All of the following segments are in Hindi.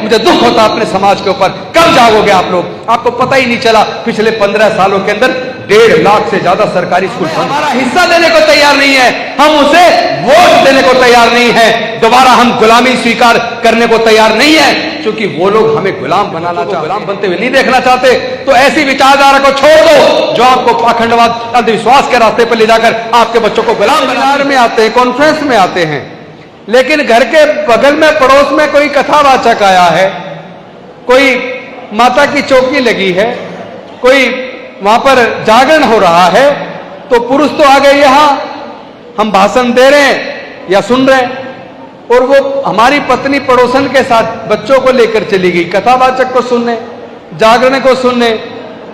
मुझे दुख होता अपने समाज के ऊपर। कब जागोगे आप लोग? आपको पता ही नहीं चला पिछले 15 सालों के अंदर 1.5 लाख से ज्यादा सरकारी स्कूल हमारा हिस्सा देने को तैयार नहीं है, हम उसे वोट देने को तैयार नहीं है, दोबारा हम गुलामी स्वीकार करने को तैयार नहीं है, क्योंकि वो लोग हमें गुलाम बनाना चाहते, गुलाम बनते हुए नहीं देखना चाहते। तो ऐसी विचारधारा को छोड़ दो जो आपको पाखंडवाद, अंधविश्वास के रास्ते पर ले जाकर आपके बच्चों को गुलाम बनाने में आते हैं, कॉन्फ्रेंस में आते हैं, लेकिन घर के बगल में पड़ोस में कोई कथावाचक आया है, कोई माता की चौकी लगी है, कोई वहां पर जागरण हो रहा है, तो पुरुष तो आ गए यहां, हम भाषण दे रहे हैं या सुन रहे हैं, और वो हमारी पत्नी पड़ोसन के साथ बच्चों को लेकर चली गई कथावाचक को सुनने, जागरण को सुनने।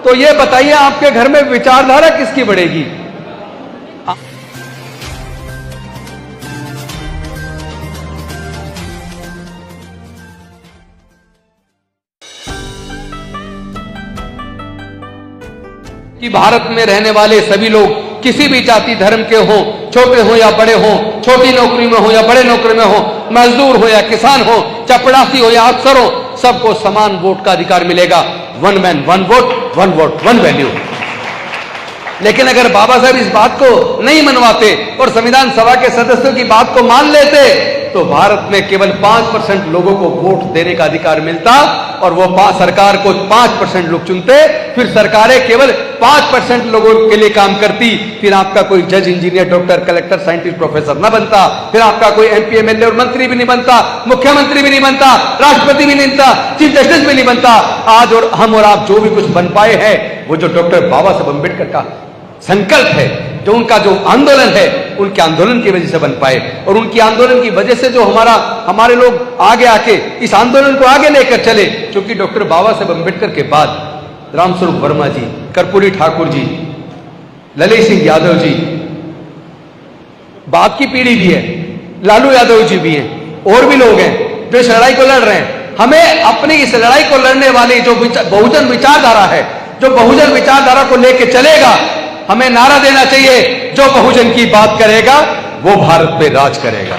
तो ये बताइए आपके घर में विचारधारा किसकी बढ़ेगी? कि भारत में रहने वाले सभी लोग किसी भी जाति धर्म के हों, छोटे हो या बड़े हों, छोटी नौकरी में हो या बड़े नौकरी में हो, मजदूर हो या किसान हो, चपड़ासी हो या अफसर हो, सबको समान वोट का अधिकार मिलेगा। 1 मैन 1 वोट, 1 वोट 1 वैल्यू। लेकिन अगर बाबा साहब इस बात को नहीं मनवाते और संविधान सभा के सदस्यों की बात को मान लेते, तो भारत में केवल 5% लोगों को वोट देने का अधिकार मिलता, और वो सरकार को 5% लोग चुनते, फिर सरकारें केवल 5% लोगों के लिए काम करती, फिर आपका कोई जज, engineer, doctor, collector, scientist, professor न बनता, फिर आपका कोई MP, MLA और मंत्री भी नहीं बनता, मुख्यमंत्री भी नहीं बनता, राष्ट्रपति भी नहीं बनता, चीफ जस्टिस भी नहीं बनता। आज और हम और आप जो भी कुछ बन पाए हैं, वो जो डॉक्टर बाबा साहब अम्बेडकर का संकल्प है, जो उनका जो आंदोलन है, उनके आंदोलन की वजह से बन पाए, और उनकी आंदोलन की वजह से जो हमारे लोग आगे आके इस आंदोलन को आगे लेकर चले। क्योंकि डॉक्टर बाबा साहब अम्बेडकर के बाद रामस्वरूप वर्मा जी, कर्पूरी ठाकुर जी, ललित सिंह यादव जी, बाद की पीढ़ी भी है, लालू यादव जी भी हैं, और भी लोग हैं जो इस लड़ाई को लड़ रहे हैं। हमें अपनी इस लड़ाई को लड़ने वाली जो बहुजन विचारधारा है, जो बहुजन विचारधारा को लेकर चलेगा, हमें नारा देना चाहिए, जो बहुजन की बात करेगा वो भारत पे राज करेगा।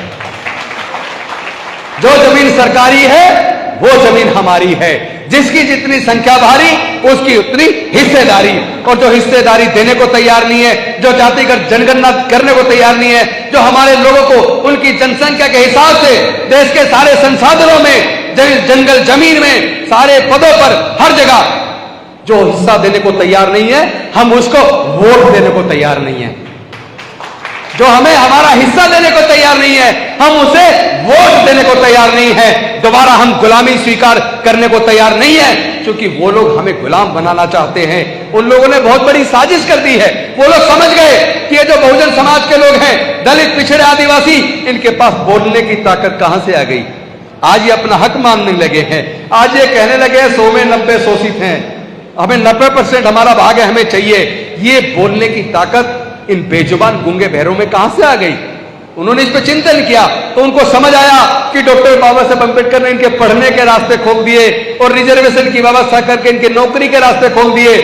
जो जमीन सरकारी है वो जमीन हमारी है, जिसकी जितनी संख्या भारी उसकी उतनी हिस्सेदारी, और जो हिस्सेदारी देने को तैयार नहीं है, जो जातिगत जनगणना करने को तैयार नहीं है, जो हमारे लोगों को उनकी जनसंख्या के हिसाब से देश के सारे संसाधनों में, जंगल जमीन में, सारे पदों पर, हर जगह जो हिस्सा देने को तैयार नहीं है, हम उसको वोट देने को तैयार नहीं है। जो हमें हमारा हिस्सा देने को तैयार नहीं है, हम उसे वोट देने को तैयार नहीं है, दोबारा हम गुलामी स्वीकार करने को तैयार नहीं है, क्योंकि वो लोग हमें गुलाम बनाना चाहते हैं। उन लोगों ने बहुत बड़ी साजिश कर दी है। वो लोग समझ गए कि ये जो बहुजन समाज के लोग हैं, दलित, पिछड़े, आदिवासी, इनके पास बोलने की ताकत कहां से आ गई? आज ये अपना हक मानने लगे हैं, आज ये कहने लगे 100 में 90 शोषित हैं, हमें 90% हमारा भाग है, हमें चाहिए। ये बोलने की ताकत इन बेजुबान गूंगे बहरों में कहां से आ गई? उन्होंने इस पर चिंतन किया तो उनको समझ आया कि डॉक्टर बाबा साहब अम्बेडकर ने इनके पढ़ने के रास्ते खोल दिए और रिजर्वेशन की व्यवस्था करके इनके नौकरी के रास्ते खोल दिए।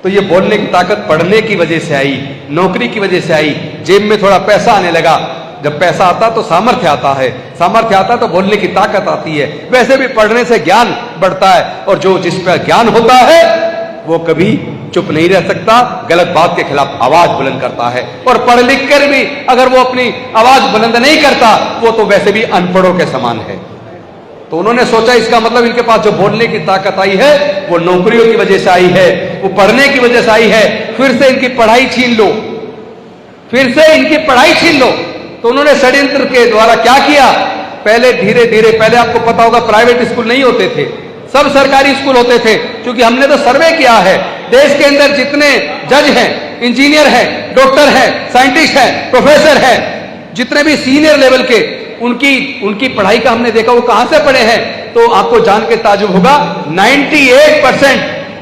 तो ये बोलने की ताकत पढ़ने की वजह से आई, नौकरी की वजह से आई, जेब में थोड़ा पैसा आने लगा। जब पैसा आता तो सामर्थ्य आता है, सामर्थ्य आता तो बोलने की ताकत आती है। वैसे भी पढ़ने से ज्ञान बढ़ता है, और जो जिस पर ज्ञान होता है वो कभी चुप नहीं रह सकता, गलत बात के खिलाफ आवाज बुलंद करता है। और पढ़ लिख कर भी अगर वो अपनी आवाज बुलंद नहीं करता, वो तो वैसे भी अनपढ़ों के समान है। तो उन्होंने सोचा इसका मतलब इनके पास जो बोलने की ताकत आई है वो नौकरियों की वजह से आई है, वो पढ़ने की वजह से आई है। फिर से इनकी पढ़ाई छीन लो, फिर से इनकी पढ़ाई छीन लो। तो उन्होंने षड्यंत्र के द्वारा क्या किया? पहले धीरे धीरे, पहले आपको पता होगा प्राइवेट स्कूल नहीं होते थे, सब सरकारी स्कूल होते थे। क्योंकि हमने तो सर्वे किया है, देश के अंदर जितने जज हैं, इंजीनियर हैं, डॉक्टर हैं, साइंटिस्ट हैं, प्रोफेसर हैं, जितने भी सीनियर लेवल के, उनकी पढ़ाई का हमने देखा वो कहां से पढ़े हैं। तो आपको जान के ताजुब होगा, 98%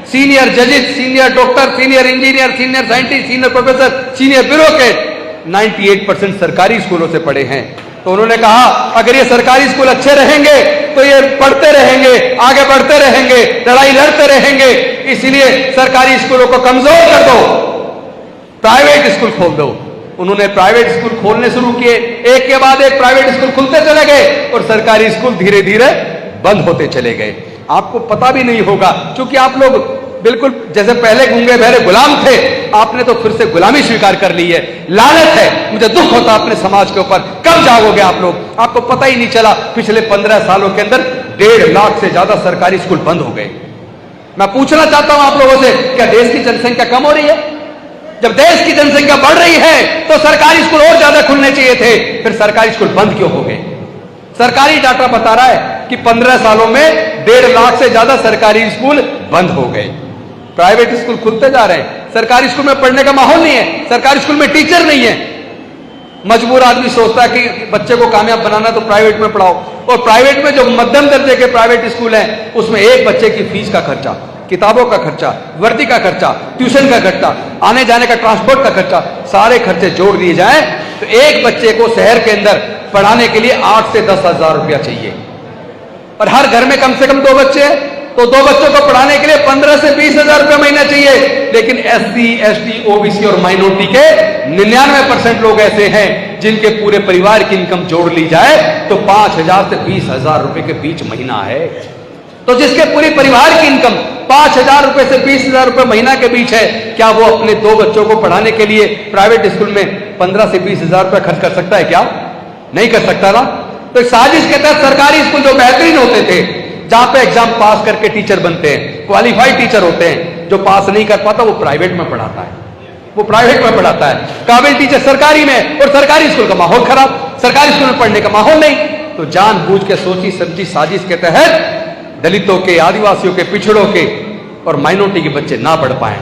सीनियर जजेस, senior doctor, senior engineer, senior scientist, senior professor, senior bureaucrat 98% सरकारी स्कूलों से पढ़े हैं। तो उन्होंने कहा अगर ये सरकारी स्कूल अच्छे रहेंगे तो ये पढ़ते रहेंगे, आगे बढ़ते रहेंगे, लड़ाई लड़ते रहेंगे, इसलिए सरकारी स्कूलों को कमजोर कर दो, प्राइवेट स्कूल खोल दो। उन्होंने प्राइवेट स्कूल खोलने शुरू किए, एक के बाद एक प्राइवेट स्कूल खुलते चले गए और सरकारी स्कूल धीरे धीरे बंद होते चले गए। आपको पता भी नहीं होगा, क्योंकि आप लोग बिल्कुल जैसे पहले गूंगे बहरे गुलाम थे, आपने तो फिर से गुलामी स्वीकार कर ली है। लानत है, मुझे दुख होता अपने समाज के ऊपर। कब जागोगे आप लोग? आपको पता ही नहीं चला, पिछले 15 सालों के अंदर 1.5 लाख से ज्यादा सरकारी स्कूल बंद हो गए। मैं पूछना चाहता हूं आप लोगों से, क्या देश की जनसंख्या कम हो रही है? जब देश की जनसंख्या बढ़ रही है तो सरकारी स्कूल और ज्यादा खुलने चाहिए थे, फिर सरकारी स्कूल बंद क्यों हो गए? सरकारी डाटा बता रहा है कि 15 सालों में 1.5 लाख से ज्यादा सरकारी स्कूल बंद हो गए। प्राइवेट स्कूल खुलते जा रहे हैं। सरकारी स्कूल में पढ़ने का माहौल नहीं है, सरकारी स्कूल में टीचर नहीं है। मजबूर आदमी सोचता है कि बच्चे को कामयाब बनाना तो प्राइवेट में पढ़ाओ, और प्राइवेट में जो मध्यम दर्जे के प्राइवेट स्कूल हैं उसमें एक बच्चे की फीस का खर्चा, किताबों का खर्चा, वर्दी का खर्चा, ट्यूशन का खर्चा, आने जाने का ट्रांसपोर्ट का खर्चा, सारे खर्चे जोड़ दिए जाएं तो एक बच्चे को शहर के अंदर पढ़ाने के लिए 8 से 10 हजार रुपया चाहिए। और हर घर में कम से कम 2 बच्चे हैं, तो 2 बच्चों को पढ़ाने के लिए 15 से 20 हजार रुपया महीना चाहिए। लेकिन SC, ST, OBC और माइनॉरिटी के 99% लोग ऐसे हैं जिनके पूरे परिवार की इनकम जोड़ ली जाए तो 5,000 से 20,000 रुपए के बीच महीना है। तो जिसके पूरी परिवार की इनकम 5,000 रुपए से 20,000 रुपए महीना के बीच है, क्या वो अपने 2 बच्चों को पढ़ाने के लिए प्राइवेट स्कूल में 15 से 20,000 रुपए खर्च कर सकता है? क्या नहीं कर सकता ना? तो साजिश के तहत सरकारी स्कूल जो बेहतरीन होते थे, जहां पे एग्जाम पास करके टीचर बनते हैं, क्वालिफाइड टीचर होते हैं, जो पास नहीं कर पाता वो प्राइवेट में पढ़ाता है, वो प्राइवेट में पढ़ाता है। काबिल टीचर सरकारी में, और सरकारी स्कूल का माहौल खराब, सरकारी स्कूल में पढ़ने का माहौल नहीं। तो जानबूझ के सोची समझी साजिश के तहत दलितों के, आदिवासियों के, पिछड़ों के और माइनॉरिटी के बच्चे ना पढ़ पाए।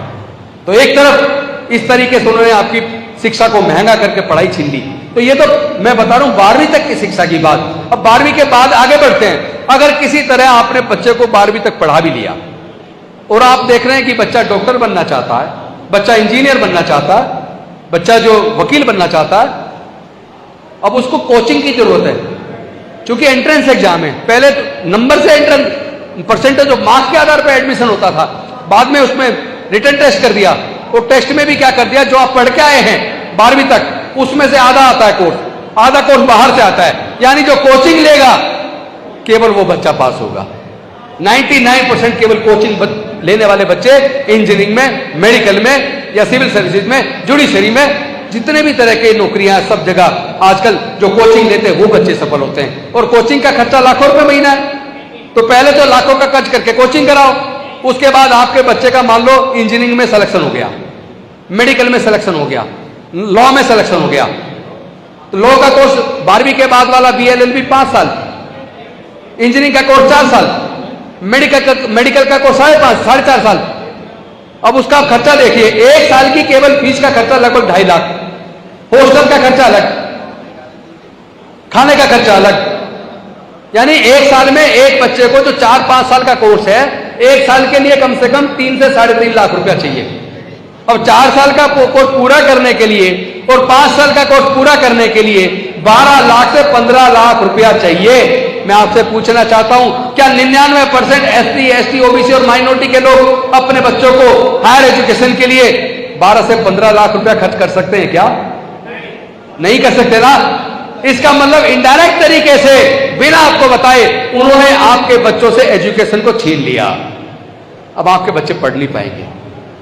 तो एक तरफ इस तरीके से उन्होंने आपकी शिक्षा को महंगा करके पढ़ाई छीन ली। तो ये तो मैं बता रहा हूं 12वीं तक की शिक्षा की बात। अब 12वीं के बाद आगे बढ़ते हैं। अगर किसी तरह आपने बच्चे को 12वीं तक पढ़ा भी लिया और आप देख रहे हैं कि बच्चा डॉक्टर बनना चाहता है, बच्चा इंजीनियर बनना चाहता है, बच्चा जो वकील बनना चाहता है, अब उसको कोचिंग की जरूरत है, क्योंकि एंट्रेंस एग्जाम है। पहले तो नंबर से एंट्रेंस परसेंटेज ऑफ मार्क्स के आधार पर एडमिशन होता था, बाद में उसमें रिटन टेस्ट कर दिया, और टेस्ट में भी क्या कर दिया, जो आप पढ़ के आए हैं 12वीं तक उसमें से आधा आता है कोर्स, आधा कोर्स बाहर से आता है। यानी जो कोचिंग लेगा केवल वो बच्चा पास होगा। 99% केवल कोचिंग लेने वाले बच्चे इंजीनियरिंग में, मेडिकल में या सिविल सर्विसेज में, जुडिशरी में, जितने भी तरह की नौकरियां सब जगह आजकल जो कोचिंग लेते हैं वो बच्चे सफल होते हैं। और कोचिंग का खर्चा लाखों रुपए महीना है। तो पहले तो लाखों का खर्च करके कोचिंग कराओ, उसके बाद आपके बच्चे का मान लो इंजीनियरिंग में सिलेक्शन हो गया, मेडिकल में सिलेक्शन हो गया, लॉ में सिलेक्शन हो गया। तो लॉ का कोर्स 12वीं के बाद वाला BLLB 5 साल, इंजीनियरिंग का कोर्स 4 साल, मेडिकल का कोर्स 4.5 साल। अब उसका खर्चा देखिए, 1 साल की केवल फीस का खर्चा लगभग 2.5 लाख, हॉस्टल का खर्चा अलग, खाने का खर्चा अलग। यानी 1 साल में एक बच्चे को जो 4-5 साल का कोर्स है, 1 साल के लिए कम से कम 3 से 3.5 लाख रुपया चाहिए। अब 4 साल का कोर्स पूरा करने के लिए और 5 साल का कोर्स पूरा करने के लिए 12 लाख से 15 लाख रुपया चाहिए। मैं आपसे पूछना चाहता हूं, क्या 99% SC, ST, OBC और माइनॉरिटी के लोग अपने बच्चों को हायर एजुकेशन के लिए 12 से 15 लाख रुपया खर्च कर सकते हैं? क्या नहीं कर सकते ना? इसका मतलब इनडायरेक्ट तरीके से बिना आपको बताए उन्होंने आपके बच्चों से एजुकेशन को छीन लिया। अब आपके बच्चे पढ़ नहीं पाएंगे,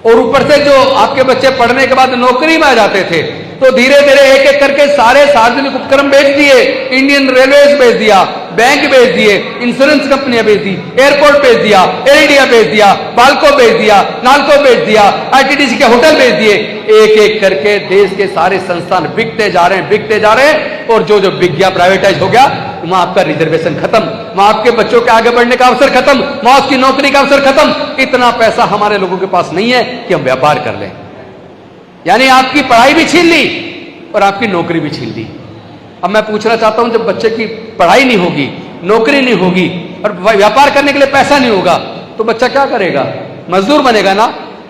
और ऊपर से जो आपके बच्चे पढ़ने के बाद नौकरी में आ जाते थे तो धीरे धीरे एक एक करके सारे सार्वजनिक उपक्रम बेच दिए, इंडियन रेलवेज बेच दिया, बैंक बेच दिए, इंश्योरेंस कंपनियां बेच दी, एयरपोर्ट बेच दिया, एयर इंडिया बेच दिया, बाल्को बेच दिया, नाल्को बेच दिया, ITDC के होटल बेच दिए। एक एक करके देश के सारे संस्थान बिकते जा रहे हैं, बिकते जा रहे हैं। और जो जो बिक गया, प्राइवेटाइज हो गया, वहां आपका रिजर्वेशन खत्म, वहां आपके बच्चों के आगे बढ़ने का अवसर खत्म, वहां उसकी नौकरी का अवसर खत्म। इतना पैसा हमारे लोगों के पास नहीं है कि हम व्यापार कर लें। यानी आपकी पढ़ाई भी छीन ली और आपकी नौकरी भी छीन ली। अब मैं पूछना चाहता हूं, जब बच्चे की पढ़ाई नहीं होगी, नौकरी नहीं होगी और व्यापार करने के लिए पैसा नहीं होगा, तो बच्चा क्या करेगा? मजदूर बनेगा ना।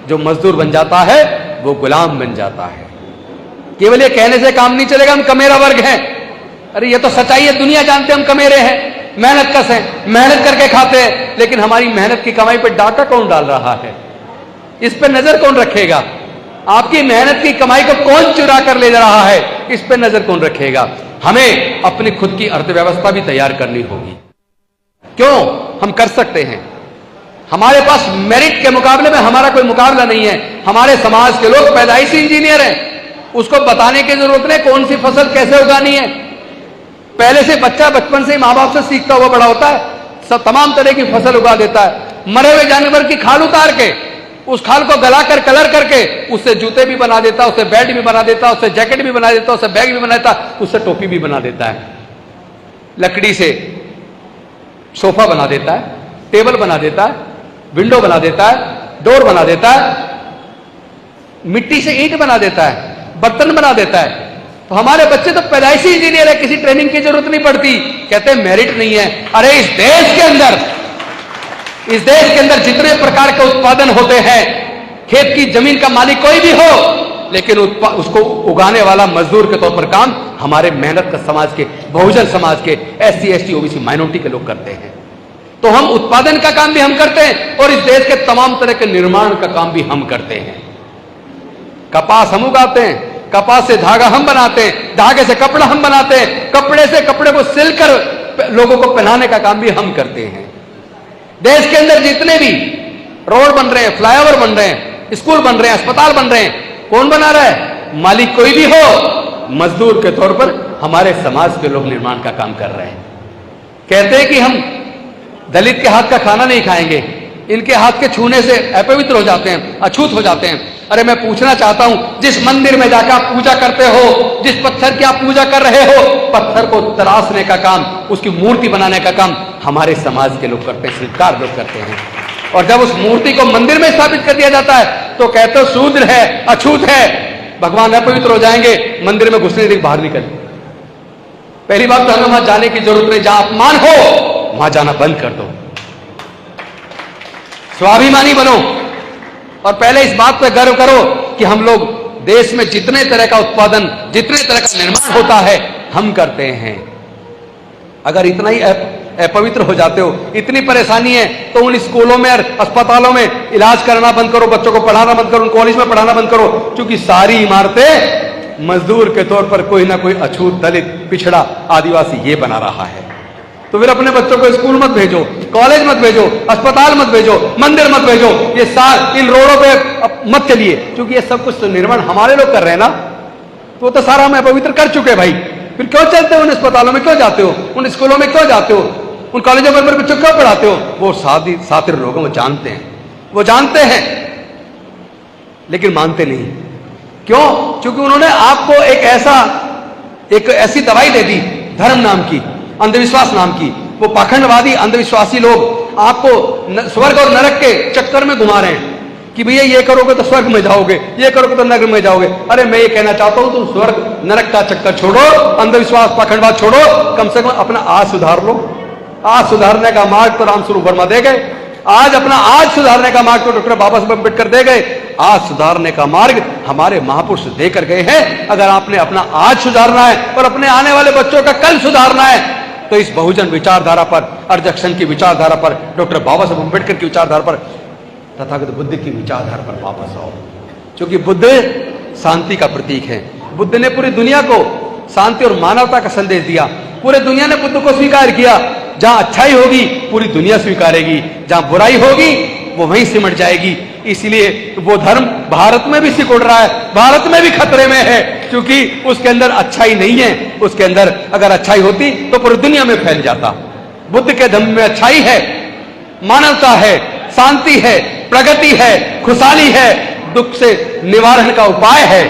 जो मजदूर बन जाता है वो गुलाम बन जाता है। केवल ये कहने से काम नहीं चलेगा हम कमेरा वर्ग हैं। अरे ये तो सच्चाई है, दुनिया जानते हम कमेरे हैं, मेहनत कस हैं, मेहनत करके खाते हैं। लेकिन हमारी मेहनत की कमाई पर डाका कौन डाल रहा है? इस पर नजर कौन रखेगा? आपकी मेहनत की कमाई को कौन चुरा कर ले जा रहा है? इस पर नजर कौन रखेगा? हमें अपनी खुद की अर्थव्यवस्था भी तैयार करनी होगी। क्यों? हम कर सकते हैं। हमारे पास मेरिट के मुकाबले में हमारा कोई मुकाबला नहीं है। हमारे समाज के लोग पैदाइशी इंजीनियर हैं, उसको बताने की जरूरत नहीं कौन सी फसल कैसे उगानी है। पहले से बच्चा बचपन से मां बाप से सीखता हुआ बड़ा होता है, सब तमाम तरह की फसल उगा देता है। मरे हुए जानवर की खाल उतार के उस खाल को गलाकर कलर करके उससे जूते भी बना देता, उससे बेल्ट भी बना देता, उससे जैकेट भी बना देता, उससे बैग भी बना देता, उससे टोपी भी बना देता है। लकड़ी से सोफा बना देता है, टेबल बना देता है, विंडो बना देता है, डोर बना देता है, मिट्टी से ईंट बना देता है, बर्तन बना देता है। तो हमारे बच्चे तो पैदाइशी इंजीनियर है, किसी ट्रेनिंग की जरूरत नहीं पड़ती। कहते हैं मेरिट नहीं है। अरे इस देश के अंदर जितने प्रकार के उत्पादन होते हैं, खेत की जमीन का मालिक कोई भी हो, लेकिन उसको उगाने वाला मजदूर के तौर पर काम हमारे मेहनत का समाज के, बहुजन समाज के, SC ST OBC माइनॉरिटी के लोग करते हैं। तो हम उत्पादन का काम भी हम करते हैं और इस देश के तमाम तरह के निर्माण का काम भी हम करते हैं। कपास हम उगाते हैं, कपास से धागा हम बनाते हैं, धागे से कपड़ा हम बनाते हैं, कपड़े से कपड़े को सिलकर लोगों को पहनाने का काम भी हम करते हैं। देश के अंदर जितने भी रोड बन रहे हैं, फ्लाईओवर बन रहे हैं, स्कूल बन रहे हैं, अस्पताल बन रहे हैं, कौन बना रहा है? मालिक कोई भी हो, मजदूर के तौर पर हमारे समाज के लोग निर्माण का काम कर रहे हैं। कहते हैं कि हम दलित के हाथ का खाना नहीं खाएंगे, इनके हाथ के छूने से अपवित्र हो जाते हैं, अछूत हो जाते हैं। अरे मैं पूछना चाहता हूं, जिस मंदिर में जाकर आप पूजा करते हो, जिस पत्थर की आप पूजा कर रहे हो, पत्थर को तराशने का काम, उसकी मूर्ति बनाने का काम हमारे समाज के लोग करते हैं, शिल्पकार लोग करते हैं। और जब उस मूर्ति को मंदिर में स्थापित कर दिया जाता है तो कहते हो शूद्र है, अछूत है, भगवान अपवित्र हो जाएंगे, मंदिर में घुसने देख बाहर निकल। पहली बात तो हमें वहां जाने की जरूरत नहीं, जहां अपमान हो वहां जाना बंद कर दो, स्वाभिमानी बनो और पहले इस बात पर गर्व करो कि हम लोग देश में जितने तरह का उत्पादन, जितने तरह का निर्माण होता है हम करते हैं। अगर इतना ही अपवित्र हो जाते हो, इतनी परेशानी है, तो उन स्कूलों में और अस्पतालों में इलाज करना बंद करो, बच्चों को पढ़ाना बंद करो, उन कॉलेज में पढ़ाना बंद करो, क्योंकि सारी इमारतें मजदूर के तौर पर कोई ना कोई अछूत, दलित, पिछड़ा, आदिवासी ये बना रहा है। तो फिर अपने बच्चों को स्कूल मत भेजो, कॉलेज मत भेजो, अस्पताल मत भेजो, मंदिर मत भेजो, ये इन रोडों पे मत चलिए, क्योंकि ये सब कुछ तो निर्माण हमारे लोग कर रहे हैं ना। तो सारा हम अपवित्र कर चुके भाई, फिर क्यों चलते हो? उन अस्पतालों में क्यों जाते हो? उन स्कूलों में क्यों जाते हो? उन कॉलेजों में बच्चों क्यों पढ़ाते हो? वो सातिर लोग वो जानते हैं, वो जानते हैं लेकिन मानते नहीं। क्यों? क्योंकि उन्होंने आपको एक ऐसी दवाई दे दी, धर्म नाम की, अंधविश्वास नाम की। वो पाखंडवादी अंधविश्वासी लोग आपको स्वर्ग और नरक के चक्कर में घुमा रहे हैं कि भैया ये करोगे तो स्वर्ग में जाओगे, ये करोगे तो नरक में जाओगे। अरे मैं ये कहना चाहता हूं, तुम स्वर्ग नरक का चक्कर छोड़ो, अंधविश्वास पाखंडवाद छोड़ो, कम से कम अपना आज सुधार लो। आज सुधारने का मार्ग तो रामस्वरूप वर्मा दे गए, आज अपना आज सुधारने का मार्ग तो डॉक्टर बाबा साहब अम्बेडकर दे गए, आज सुधारने का मार्ग हमारे महापुरुष देकर गए हैं। अगर आपने अपना आज सुधारना है और अपने आने वाले बच्चों का कल सुधारना है तो इस बहुजन विचारधारा पर, अर्जक्शन की विचारधारा पर, डॉक्टर बाबा साहब अम्बेडकर की विचारधारा पर, तथागत बुद्ध की विचारधारा पर वापस आओ। क्योंकि बुद्ध शांति का प्रतीक है। बुद्ध ने पूरी दुनिया को शांति और मानवता का संदेश दिया। पूरे दुनिया ने बुद्ध को स्वीकार किया। जहां अच्छाई होगी पूरी दुनिया स्वीकारेगी, जहां बुराई होगी वो वहीं सिमट जाएगी। इसलिए वो धर्म भारत में भी सिकुड़ रहा है, भारत में भी खतरे में है, क्योंकि उसके अंदर अच्छाई नहीं है। उसके अंदर अगर अच्छाई होती तो पूरी दुनिया में फैल जाता। बुद्ध के धर्म में अच्छाई है, मानवता है, शांति है, प्रगति है, खुशहाली है, दुख से निवारण का उपाय है।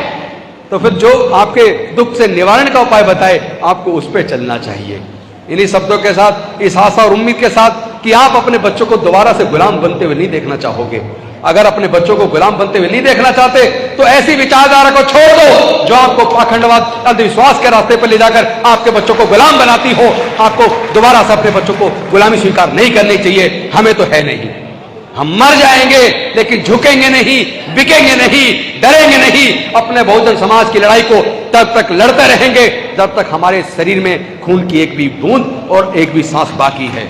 तो फिर जो आपके दुख से निवारण का उपाय बताए आपको उस पर चलना चाहिए। इन्हीं शब्दों के साथ, इस आशा और उम्मीद के साथ कि आप अपने बच्चों को दोबारा से गुलाम बनते हुए नहीं देखना चाहोगे। अगर अपने बच्चों को गुलाम बनते हुए नहीं देखना चाहते तो ऐसी विचारधारा को छोड़ दो जो आपको पाखंडवाद, अंधविश्वास के रास्ते पर ले जाकर आपके बच्चों को गुलाम बनाती हो। आपको दोबारा से अपने बच्चों को गुलामी स्वीकार नहीं करनी चाहिए। हमें तो है नहीं, हम मर जाएंगे लेकिन झुकेंगे नहीं, बिकेंगे नहीं, डरेंगे नहीं। अपने बहुजन समाज की लड़ाई को तब तक लड़ते रहेंगे जब तक हमारे शरीर में खून की एक भी बूंद और एक भी सांस बाकी है।